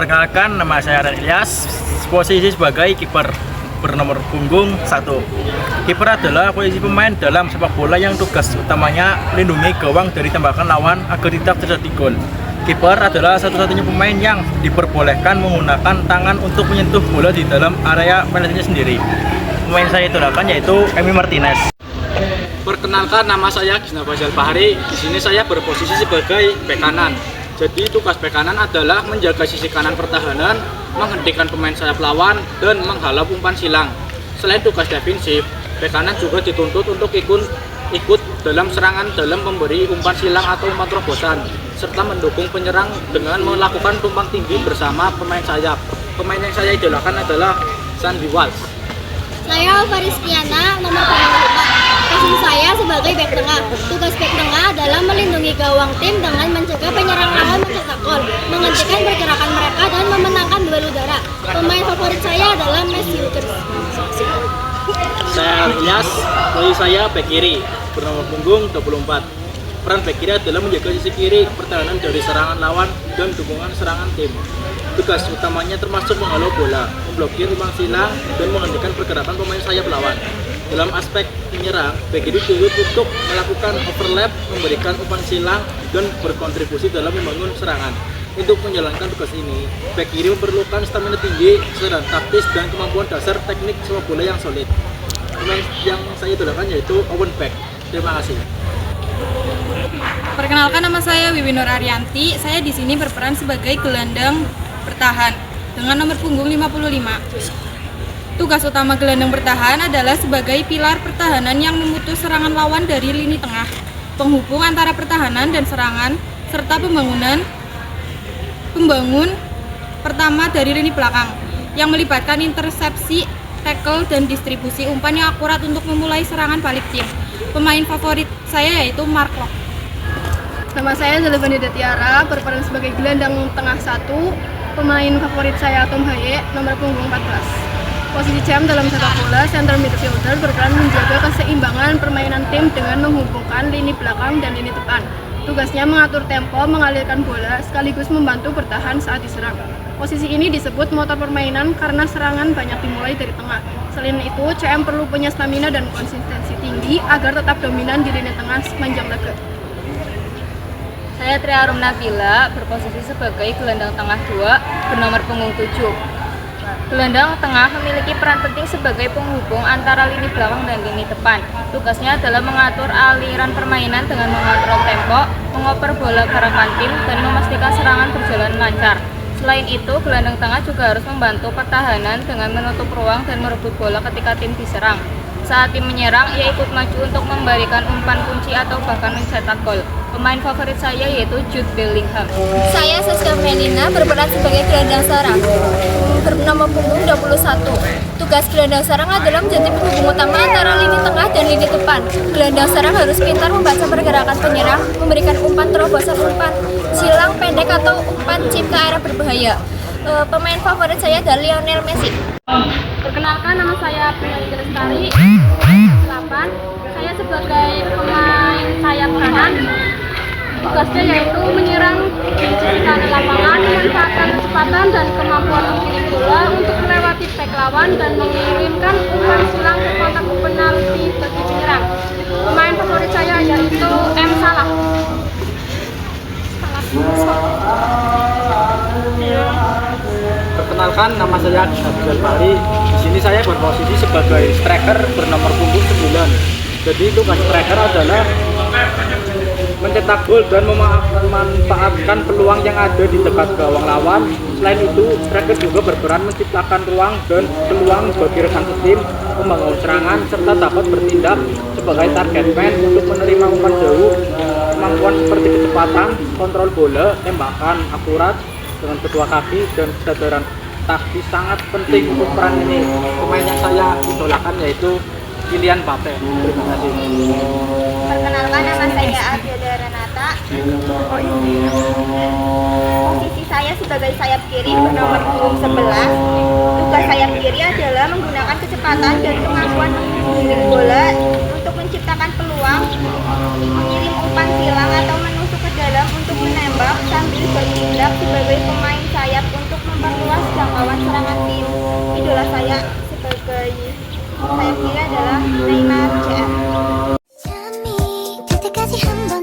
Perkenalkan, nama saya Ren Ilyas, posisi sebagai kiper bernomor punggung 1. Kiper adalah posisi pemain dalam sepak bola yang tugas utamanya melindungi gawang dari tembakan lawan agar tidak terjadi gol. Kiper adalah satu-satunya pemain yang diperbolehkan menggunakan tangan untuk menyentuh bola di dalam area penaltinya sendiri. Pemain saya idolakan yaitu Emi Martinez. Perkenalkan, nama saya Gisna Fazal Fahri. Di sini saya berposisi sebagai bek kanan. Jadi tugas bek kanan adalah menjaga sisi kanan pertahanan, menghentikan pemain sayap lawan, dan menghalau umpan silang. Selain tugas defensif, bek kanan juga dituntut untuk ikut dalam serangan dalam memberi umpan silang atau umpan terobosan, serta mendukung penyerang dengan melakukan tumpang tindih bersama pemain sayap. Pemain yang saya idolakan adalah Sandy Walsh. Saya Fariskiana, nomor 5. Posisi saya sebagai bek tengah. Tugas bek tengah adalah melindungi gawang tim dengan mencegah penyerang lawan mencetak gol, menghentikan pergerakan mereka, dan memenangkan duel udara. Pemain favorit saya adalah Messi. Saya Ilyas, posisi saya bek kiri, bernomor punggung 24. Peran bek kiri adalah menjaga sisi kiri pertahanan dari serangan lawan dan dukungan serangan tim. Tugas utamanya termasuk menghalau bola, memblokir umpan silang, dan menghentikan pergerakan pemain sayap lawan. Dalam aspek menyerang, bek kiri dituntut untuk melakukan overlap, memberikan umpan silang, dan berkontribusi dalam membangun serangan. Untuk menjalankan tugas ini, bek kiri memerlukan stamina tinggi, kecerdasan taktis, dan kemampuan dasar teknik sepak bola yang solid. Pemain yang saya idolakan yaitu Owen Beck. Terima kasih. Perkenalkan, nama saya Wiwi Nur Arianti. Saya di sini berperan sebagai gelandang bertahan dengan nomor punggung 55. Tugas utama gelandang bertahan adalah sebagai pilar pertahanan yang memutus serangan lawan dari lini tengah, penghubung antara pertahanan dan serangan, serta pembangun pertama dari lini belakang yang melibatkan intersepsi, tackle, dan distribusi umpan yang akurat untuk memulai serangan balik tim. Pemain favorit saya yaitu Mark Locke. Nama saya Zalevani Tiara, berperan sebagai gelandang tengah 1. Pemain favorit saya Tom Haye, nomor punggung 14. Posisi jam dalam sepak bola, center midfielder, berperan menjaga keseimbangan permainan tim dengan menghubungkan lini belakang dan lini depan. Tugasnya mengatur tempo, mengalirkan bola, sekaligus membantu bertahan saat diserang. Posisi ini disebut motor permainan karena serangan banyak dimulai dari tengah. Selain itu, CM perlu punya stamina dan konsistensi tinggi agar tetap dominan di lini tengah sepanjang laga. Saya Tria Arum Nabila, berposisi sebagai gelandang tengah 2, bernomor punggung 7. Gelandang tengah memiliki peran penting sebagai penghubung antara lini belakang dan lini depan. Tugasnya adalah mengatur aliran permainan dengan mengontrol tempo, mengoper bola ke rekan tim, dan memastikan serangan berjalan lancar. Selain itu, gelandang tengah juga harus membantu pertahanan dengan menutup ruang dan merebut bola ketika tim diserang. Saat tim menyerang, ia ikut maju untuk memberikan umpan kunci atau bahkan mencetak gol. Pemain favorit saya yaitu Jude Bellingham. Saya Saska Melina, berperan sebagai gelandang serang, bernomor punggung 21. Tugas gelandang serang adalah menjadi penghubung utama antara lini tengah dan lini depan. Gelandang serang harus pintar membaca pergerakan penyerang, memberikan umpan terobosan, umpan silang pendek, atau umpan chip ke arah berbahaya. Pemain favorit saya adalah Lionel Messi. Perkenalkan, nama saya Prilly Lestari, 8. Saya sebagai pemain sayap kanan. Tugasnya yaitu menyerang di sisi kanan lapangan, memanfaatkan kecepatan dan kemampuan menggiring bola untuk melewati bek lawan dan mengirimkan umpan silang ke kotak penalti bagi penyerang. Pemain favorit saya yaitu M. Salah. Perkenalkan, nama saya Gisna Fazal Fahri. Di sini saya berposisi sebagai striker bernomor punggung 9. Jadi tugas striker adalah mencetak gol dan memanfaatkan peluang yang ada di dekat gawang lawan. Selain itu, striker juga berperan menciptakan ruang dan peluang bagi rekan tim, membangun serangan, serta dapat bertindak sebagai target man untuk menerima umpan jauh. Kemampuan seperti kecepatan, kontrol bola, tembakan akurat dengan kedua kaki, dan kesadaran taktis sangat penting untuk peran ini. Pemain yang saya idolakan yaitu Kylian Mbappe. Terima kasih. Perkenalkan, nama saya Ardiada Renata. Posisi saya sebagai sayap kiri, bernomor punggung 11. Tugas sayap kiri adalah menggunakan kecepatan dan kemampuan menggiring bola untuk menciptakan peluang, mengirim umpan silang, atau menusuk ke dalam untuk menembak sambil bertindak sebagai pemain sayap untuk 끝까지 한번